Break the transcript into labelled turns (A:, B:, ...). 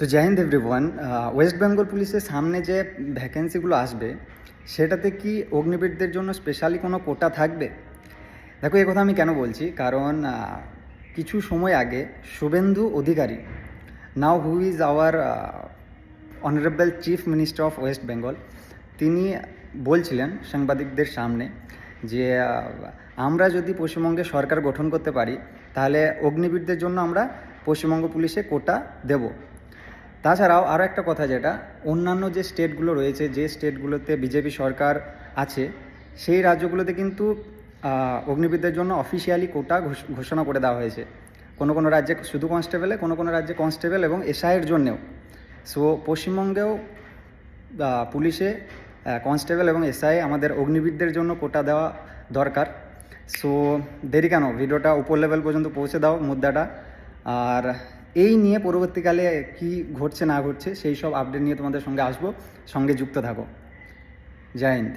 A: তো জয় Hind everyone. West Bengal পুলিশের সামনে যে ভ্যাকেন্সিগুলো আসবে সেটাতে কি অগ্নিবীরদের জন্য স্পেশালি কোনো কোটা থাকবে? দেখো, এই কথা আমি কেন বলছি, কারণ কিছু সময় আগে Suvendu Adhikari, now who is our honourable chief minister of West Bengal, তিনি বলছিলেন সাংবাদিকদের সামনে যে আমরা যদি পশ্চিমবঙ্গে সরকার গঠন করতে পারি তাহলে অগ্নিবীরদের জন্য আমরা পশ্চিমবঙ্গ পুলিশে কোটা দেব। তাছাড়াও আরও একটা কথা, যেটা অন্যান্য যে স্টেটগুলো রয়েছে, যে স্টেটগুলোতে বিজেপি সরকার আছে, সেই রাজ্যগুলোতে কিন্তু অগ্নিবীরদের জন্য অফিসিয়ালি কোটা ঘোষণা করে দেওয়া হয়েছে। কোনো কোনো রাজ্যে শুধু কনস্টেবলে, কোনো কোনো রাজ্যে কনস্টেবল এবং এসআইয়ের জন্যেও। সো পশ্চিমবঙ্গেও পুলিশে কনস্টেবল এবং এসআই আমাদের অগ্নিবীরদের জন্য কোটা দেওয়া দরকার। সো দেরি কেন, ভিডিওটা উপর লেভেল পর্যন্ত পৌঁছে দাও মুদ্রাটা। আর এই নিয়ে পরবর্তীকালে কি ঘটছে না ঘটছে সেই সব আপডেট নিয়ে তোমাদের সঙ্গে আসবো, সঙ্গে যুক্ত থাকো। জয় হিন্দ।